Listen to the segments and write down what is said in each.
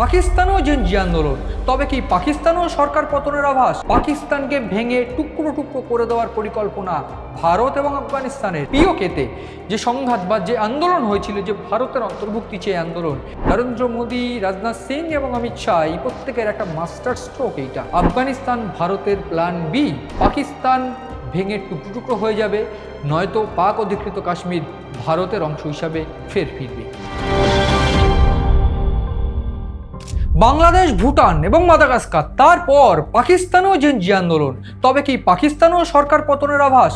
পাকিস্তানও Gen Z আন্দোলন, তবে কি পাকিস্তানও সরকার পতনের আভাস? পাকিস্তানকে ভেঙে টুকরো টুকরো করে দেওয়ার পরিকল্পনা ভারত এবং আফগানিস্তানের। পিওকেতে যে সংঘাত বা যে আন্দোলন হয়েছিল, যে ভারতের অন্তর্ভুক্তি চেয়ে আন্দোলন, নরেন্দ্র মোদী, রাজনাথ সিং এবং অমিত শাহ এই প্রত্যেকের একটা মাস্টার স্ট্রোক এইটা। আফগানিস্তান ভারতের প্ল্যান বি। পাকিস্তান ভেঙে টুকরো টুকরো হয়ে যাবে, নয়তো পাক অধিকৃত কাশ্মীর ভারতের অংশ হিসাবে ফের ফিরবে। বাংলাদেশ, ভুটান এবং মাদাগাস্কার, তারপর পাকিস্তানও জেনজি আন্দোলন, তবে কি পাকিস্তানও সরকার পতনের আভাস?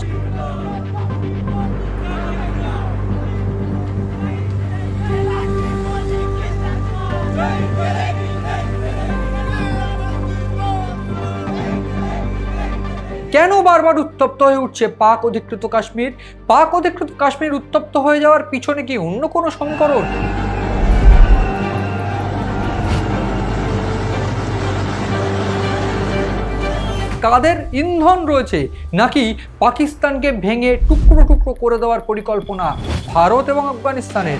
কেন বারবার উত্তপ্ত হয়ে উঠছে পাক অধিকৃত কাশ্মীর? পাক অধিকৃত কাশ্মীর উত্তপ্ত হয়ে যাওয়ার পিছনে কি অন্য কোনো সমীকরণ? কাদের ইন্ধন রয়েছে, নাকি পাকিস্তানকে ভেঙে টুকরো টুকরো করে দেওয়ার পরিকল্পনা ভারত এবং আফগানিস্তানের?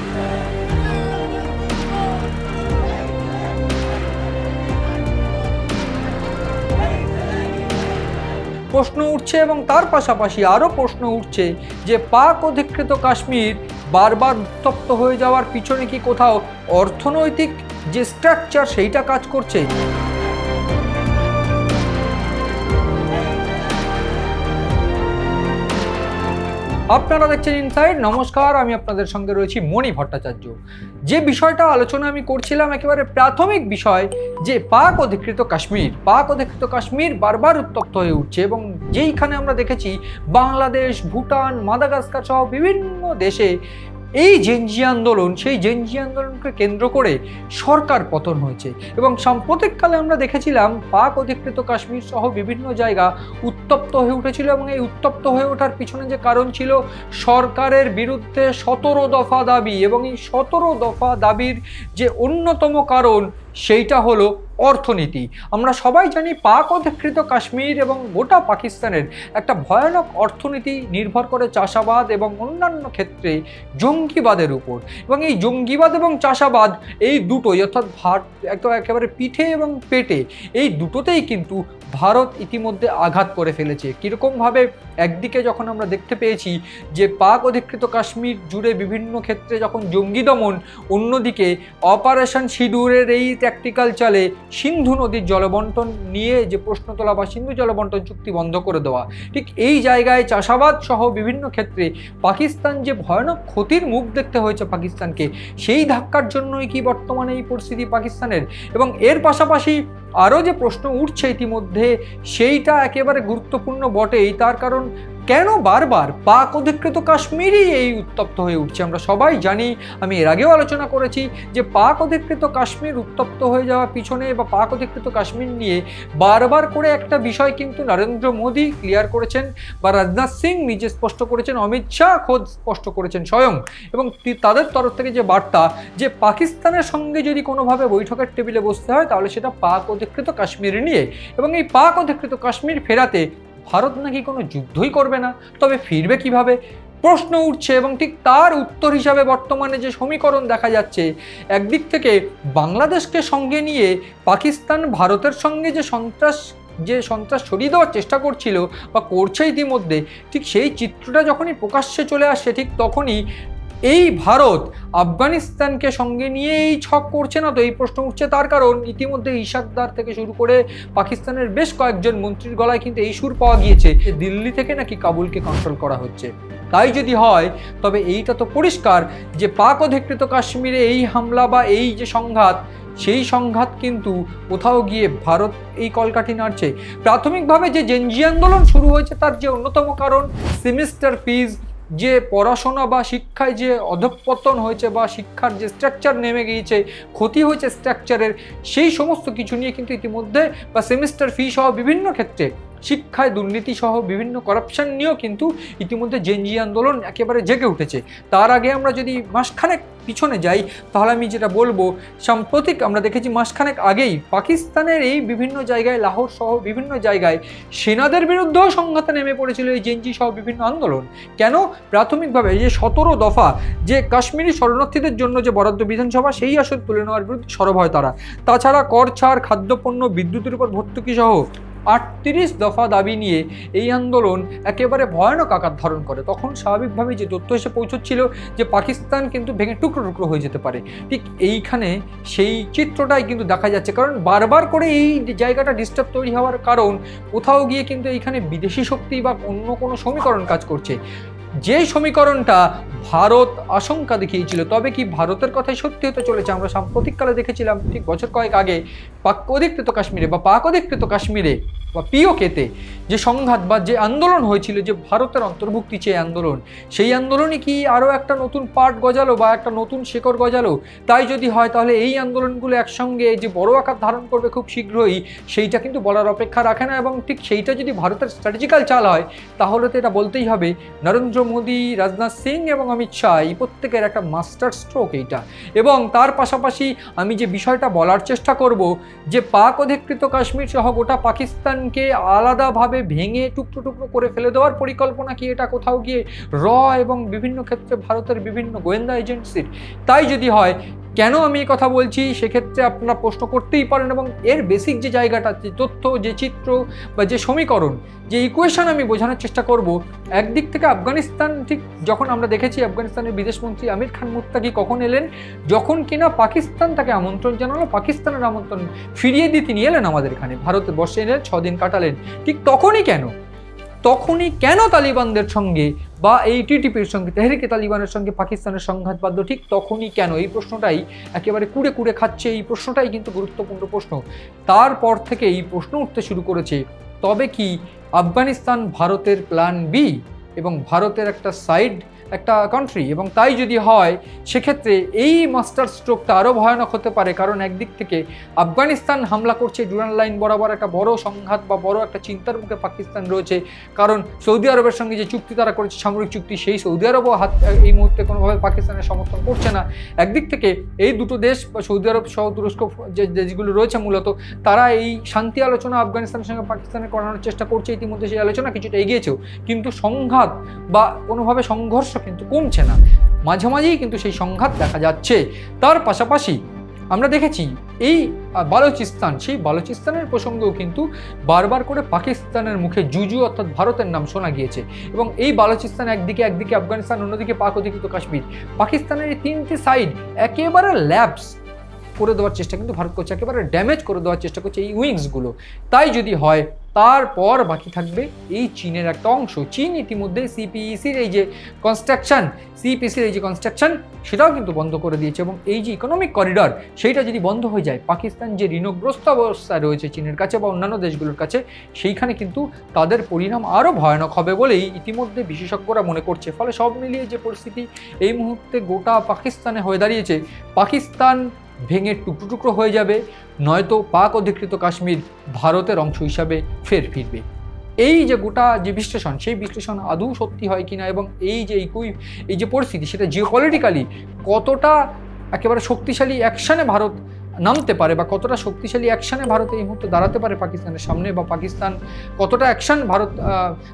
প্রশ্ন উঠছে এবং তার পাশাপাশি আরও প্রশ্ন উঠছে যে পাক অধিকৃত কাশ্মীর বারবার উত্তপ্ত হয়ে যাওয়ার পিছনে কি কোথাও অর্থনৈতিক যে স্ট্রাকচার সেইটা কাজ করছে? আপনারা দেখছেন ইনসাইড। নমস্কার, আমি আপনাদের সঙ্গে রয়েছি মণি ভট্টাচার্য। যে বিষয়টা আলোচনা আমি করছিলাম, একেবারে প্রাথমিক বিষয়, যে পাক অধিকৃত কাশ্মীর বারবার উত্তপ্ত হয়ে উঠছে এবং যেইখানে আমরা দেখেছি বাংলাদেশ, ভুটান, মাদাগাস্কার সহ বিভিন্ন দেশে এই জেনজি আন্দোলন, সেই জেনজি আন্দোলনকে কেন্দ্র করে সরকার পতন হয়েছে এবং সাম্প্রতিককালে আমরা দেখেছিলাম পাক অধিকৃত কাশ্মীর সহ বিভিন্ন জায়গা উত্তপ্ত হয়ে উঠেছিল এবং এই উত্তপ্ত হয়ে ওঠার পিছনে যে কারণ ছিল সরকারের বিরুদ্ধে 17 দফা দাবি, এবং এই 17 দফা দাবির যে অন্যতম কারণ সেইটা হলো অর্থনীতি। আমরা সবাই জানি পাক অধিকৃত কাশ্মীর এবং গোটা পাকিস্তানের একটা ভয়ানক অর্থনীতি নির্ভর করে চাষাবাদ এবং অন্যান্য ক্ষেত্রে জঙ্গিবাদের উপর, এবং এই জঙ্গিবাদ এবং চাষাবাদ এই দুটোই, অর্থাৎ একেবারে পিঠে এবং পেটে, এই দুটোতেই কিন্তু ভারত ইতিমধ্যে আঘাত করে ফেলেছে। কীরকমভাবে? একদিকে যখন আমরা দেখতে পেয়েছি যে পাক অধিকৃত কাশ্মীর জুড়ে বিভিন্ন ক্ষেত্রে যখন জঙ্গি দমন, অন্যদিকে অপারেশন সিঁদুরের এই ট্যাকটিক্যাল চালে সিন্ধু নদীর জলবন্টন নিয়ে যে প্রশ্ন তোলা বা সিন্ধু জলবন্টন চুক্তি বন্ধ করে দেওয়া, ঠিক এই জায়গায় চাষাবাদ সহ বিভিন্ন ক্ষেত্রে পাকিস্তান যে ভয়ানক ক্ষতির মুখ দেখতে হয়েছে পাকিস্তানকে, সেই ধাক্কার জন্যই কি বর্তমানে এই পরিস্থিতি পাকিস্তানের? এবং এর পাশাপাশি আরও যে প্রশ্ন উঠছে ইতিমধ্যে, সেইটা একেবারে গুরুত্বপূর্ণ বটেই। তার কারণ, কেন বারবার পাক অধিকৃত কাশ্মীরই এই উত্তপ্ত হয়ে উঠছে? আমরা সবাই জানি, আমি এর আগেও আলোচনা করেছি যে পাক অধিকৃত কাশ্মীর উত্তপ্ত হয়ে যাওয়ার পিছনে বা পাক অধিকৃত কাশ্মীর নিয়ে বারবার করে একটা বিষয় কিন্তু নরেন্দ্র মোদী ক্লিয়ার করেছেন, বা রাজনাথ সিং নিজে স্পষ্ট করেছেন, অমিত শাহ খোদ স্পষ্ট করেছেন স্বয়ং, এবং তাদের তরফ থেকে যে বার্তা, যে পাকিস্তানের সঙ্গে যদি কোনোভাবে বৈঠকের টেবিলে বসতে হয় তাহলে সেটা পাক অধিকৃত কাশ্মীর নিয়ে, এবং এই পাক অধিকৃত কাশ্মীর ফেরাতে ভারত নাকি কোনো যুদ্ধই করবে না, তবে ফিরবে কিভাবে প্রশ্ন উঠছে। এবং ঠিক তার উত্তর হিসাবে বর্তমানে যে সমীকরণ দেখা যাচ্ছে, একদিক থেকে বাংলাদেশকে সঙ্গে নিয়ে পাকিস্তান ভারতের সঙ্গে যে সন্ত্রাস ছড়িয়ে দেওয়ার চেষ্টা করছিল বা করছে ইতিমধ্যে, ঠিক সেই চিত্রটা যখনই প্রকাশ্যে চলে আসছে, ঠিক তখনই এই ভারত আফগানিস্তানকে সঙ্গে নিয়ে এই ছক করছে না তো, এই প্রশ্ন উঠছে। তার কারণ, ইতিমধ্যে ইশাকদার থেকে শুরু করে পাকিস্তানের বেশ কয়েকজন মন্ত্রীর গলায় কিন্তু এই সুর পাওয়া গিয়েছে যে দিল্লি থেকে নাকি কাবুলকে কন্ট্রোল করা হচ্ছে। তাই যদি হয়, তবে এইটা তো পরিষ্কার যে পাক অধিকৃত কাশ্মীরে এই হামলা বা এই যে সংঘাত, সেই সংঘাত কিন্তু কোথাও গিয়ে ভারত এই কলকাঠি নাড়ছে। প্রাথমিকভাবে যে জেনজি আন্দোলন শুরু হয়েছে তার যে অন্যতম কারণ সেমিস্টার ফিজ, যে পড়াশোনা বা শিক্ষায় যে অধঃপতন হয়েছে বা শিক্ষার যে স্ট্রাকচার নেমে গিয়েছে, ক্ষতি হয়েছে স্ট্রাকচারের, সেই সমস্ত কিছু নিয়ে কিন্তু ইতিমধ্যে, বা সেমিস্টার ফি সহ বিভিন্ন ক্ষেত্রে শিক্ষায় দুর্নীতি সহ বিভিন্ন করাপশন নিয়েও কিন্তু ইতিমধ্যে জেনজি আন্দোলন একেবারে জেগে উঠেছে। তার আগে আমরা যদি মাসখানেক পিছনে যাই তাহলে আমি যেটা বলবো, সাম্প্রতিক আমরা দেখেছি মাসখানেক আগেই পাকিস্তানের এই বিভিন্ন জায়গায়, লাহোর সহ বিভিন্ন জায়গায় সেনাদের বিরুদ্ধেও সংঘাতে নেমে পড়েছিল এই জেনজি সহ বিভিন্ন আন্দোলন। কেন? প্রাথমিকভাবে এই যে 17 দফা যে কাশ্মীরি শরণার্থীদের জন্য যে বরাদ্দ বিধানসভা, সেই আসন তুলে নেওয়ার বিরুদ্ধে সরব হয় তারা। তাছাড়া কর ছাড়, খাদ্যপণ্য, বিদ্যুতের উপর ভর্তুকি সহ 38 দফা দাবি নিয়ে এই আন্দোলন একেবারে ভয়ানক আকার ধারণ করে। তখন স্বাভাবিকভাবেই যে তথ্য এসে পৌঁছচ্ছিল যে পাকিস্তান কিন্তু ভেঙে টুকরো টুকরো হয়ে যেতে পারে, ঠিক এইখানে সেই চিত্রটাই কিন্তু দেখা যাচ্ছে। কারণ বারবার করে এই জায়গাটা ডিস্টার্ব তৈরি হওয়ার কারণ কোথাও গিয়ে কিন্তু এইখানে বিদেশি শক্তি বা অন্য কোনো সমীকরণ কাজ করছে, যে সমীকরণটা ভারত আশঙ্কা দেখিয়েছিল। তবে কি ভারতের কথাই সত্যি হতে চলেছে? আমরা সাম্প্রতিককালে দেখেছিলাম ঠিক বছর কয়েক আগে পাক অধিকৃত কাশ্মীরে বা পিওকেতে যে সংঘাত বা যে আন্দোলন হয়েছিল, যে ভারতের অন্তর্ভুক্তি চেয়ে আন্দোলন, সেই আন্দোলনই কি আরও একটা নতুন পার্ট গজালো বা একটা নতুন শিকড় গজালো? তাই যদি হয় তাহলে এই আন্দোলনগুলো একসঙ্গে যে বড় আকার ধারণ করবে খুব শীঘ্রই, সেইটা কিন্তু বলার অপেক্ষা রাখে না। এবং ঠিক সেইটা যদি ভারতের স্ট্র্যাটেজিক্যাল চাল হয় তাহলে তো এটা বলতেই হবে নরেন্দ্র মোদী, রাজনাথ সিং এবং অমিত শাহ এই প্রত্যেকের একটা মাস্টার স্ট্রোক এইটা। এবং তার পাশাপাশি আমি যে বিষয়টা বলার চেষ্টা করব যে পাক অধিকৃত কাশ্মীর সহ গোটা পাকিস্তানকে আলাদাভাবে ভেঙে টুকরো টুকরো করে ফেলে দেওয়ার পরিকল্পনা কি এটা কোথাও গিয়ে এবং বিভিন্ন ক্ষেত্রে ভারতের বিভিন্ন গোয়েন্দা এজেন্সির? তাই যদি হয়, কেন আমি এই কথা বলছি সেক্ষেত্রে আপনারা প্রশ্ন করতেই পারেন। এবং এর বেসিক যে জায়গাটা, যে তথ্য, যে চিত্র বা যে সমীকরণ, যে ইকুয়েশন আমি বোঝানোর চেষ্টা করব। একদিক থেকে আফগানিস্তান, ঠিক যখন আমরা দেখেছি আফগানিস্তানের বিদেশমন্ত্রী আমির খান মুত্তাকি কখন এলেন, যখন কিনা পাকিস্তান তাকে আমন্ত্রণ জানালো, পাকিস্তানের আমন্ত্রণ ফিরিয়ে দিয়ে তিনি এলেন আমাদের এখানে, ভারতবর্ষে এলেন, 6 দিন কাটালেন। ঠিক তখনই কেন তালিবানদের সঙ্গে বা এই টিটিপির সঙ্গে, তেহরিকে তালিবানের সঙ্গে পাকিস্তানের সংঘাত বাধ্য? ঠিক তখনই কেন? এই প্রশ্নটাই একেবারে কুড়ে কুড়ে খাচ্ছে। এই প্রশ্নটাই কিন্তু গুরুত্বপূর্ণ প্রশ্ন। তারপর থেকে এই প্রশ্ন উঠতে শুরু করেছে, তবে কি আফগানিস্তান ভারতের প্ল্যান বি এবং ভারতের একটা সাইড, একটা কান্ট্রি? এবং তাই যদি হয় সেক্ষেত্রে এই মাস্টার স্ট্রোকটা আরও ভয়ানক হতে পারে। কারণ একদিক থেকে আফগানিস্তান হামলা করছে, ডুরান্ড লাইন বরাবর একটা বড় সংঘাত বা বড় একটা চিন্তার মুখে পাকিস্তান রয়েছে। কারণ সৌদি আরবের সঙ্গে যে চুক্তি তারা করেছে, সামরিক চুক্তি, সেই সৌদি আরবও এই মুহূর্তে কোনোভাবে পাকিস্তানের সমর্থন করছে না। একদিক থেকে এই দুটো দেশ বা সৌদি আরব সহ তুরস্ক যে দেশগুলো রয়েছে মূলত, তারা এই শান্তি আলোচনা আফগানিস্তানের সঙ্গে পাকিস্তানের করানোর চেষ্টা করছে। ইতিমধ্যে সেই আলোচনা কিছুটা এগিয়েছেও, কিন্তু সংঘাত বা কোনোভাবে সংঘর্ষ কিন্তু কমছে না, মাঝে মাঝেই কিন্তু সেই সংঘাত দেখা যাচ্ছে। তার পাশাপাশি আমরা দেখেছি এই বালুচিস্তান, সেই বালুচিস্তানের প্রসঙ্গেও কিন্তু বারবার করে পাকিস্তানের মুখে জুজু অর্থাৎ ভারতের নাম শোনা গিয়েছে। এবং এই বালুচিস্তান একদিকে আফগানিস্তান, অন্যদিকে পাক অধিকৃত কাশ্মীর, পাকিস্তানের এই তিনটি সাইড একেবারে ল্যাপস করে দেওয়ার চেষ্টা কিন্তু ভারত করছে, একেবারে ড্যামেজ করে দেওয়ার চেষ্টা করছে এই উইংসগুলো। তাই যদি হয় তারপর বাকি থাকবে এই চীনের একটা অংশ। চীন ইতিমধ্যে সিপিইসির এই যে কনস্ট্রাকশন সেটাও কিন্তু বন্ধ করে দিয়েছে। এবং এই যে ইকোনমিক করিডর, সেইটা যদি বন্ধ হয়ে যায়, পাকিস্তান যে ঋণগ্রস্ত অবস্থায় রয়েছে চীনের কাছে বা অন্যান্য দেশগুলোর কাছে, সেইখানে কিন্তু তাদের পরিণাম আরও ভয়ানক হবে বলেই ইতিমধ্যে বিশেষজ্ঞরা মনে করছে। ফলে সব মিলিয়ে যে পরিস্থিতি এই মুহূর্তে গোটা পাকিস্তানে হয়ে দাঁড়িয়েছে, পাকিস্তান ভেঙে টুকরো টুকরো হয়ে যাবে, নয়তো পাক অধিকৃত কাশ্মীর ভারতের অংশ হিসাবে ফিরবে। এই যে গোটা যে বিশ্লেষণ, সেই বিশ্লেষণ আদৌ সত্যি হয় কিনা, এবং এই যে পরিস্থিতি, সেটা জিওপলিটিক্যালি কতটা একেবারে শক্তিশালী অ্যাকশানে ভারত নামতে পারে বা কতটা শক্তিশালী অ্যাকশানে ভারত এই মুহূর্তে দাঁড়াতে পারে পাকিস্তানের সামনে, বা পাকিস্তান কতটা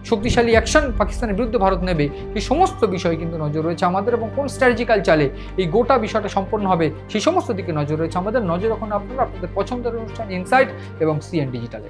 শক্তিশালী অ্যাকশান পাকিস্তানের বিরুদ্ধে ভারত নেবে, এই সমস্ত বিষয় কিন্তু নজর রয়েছে আমাদের। এবং কোন স্ট্র্যাটেজিক্যাল চালে এই গোটা বিষয়টা সম্পন্ন হবে, সেই সমস্ত দিকে নজর রয়েছে আমাদের। নজর রাখুন আপনাদের পছন্দের অনুষ্ঠান ইনসাইট এবং সিএন ডিজিটালে।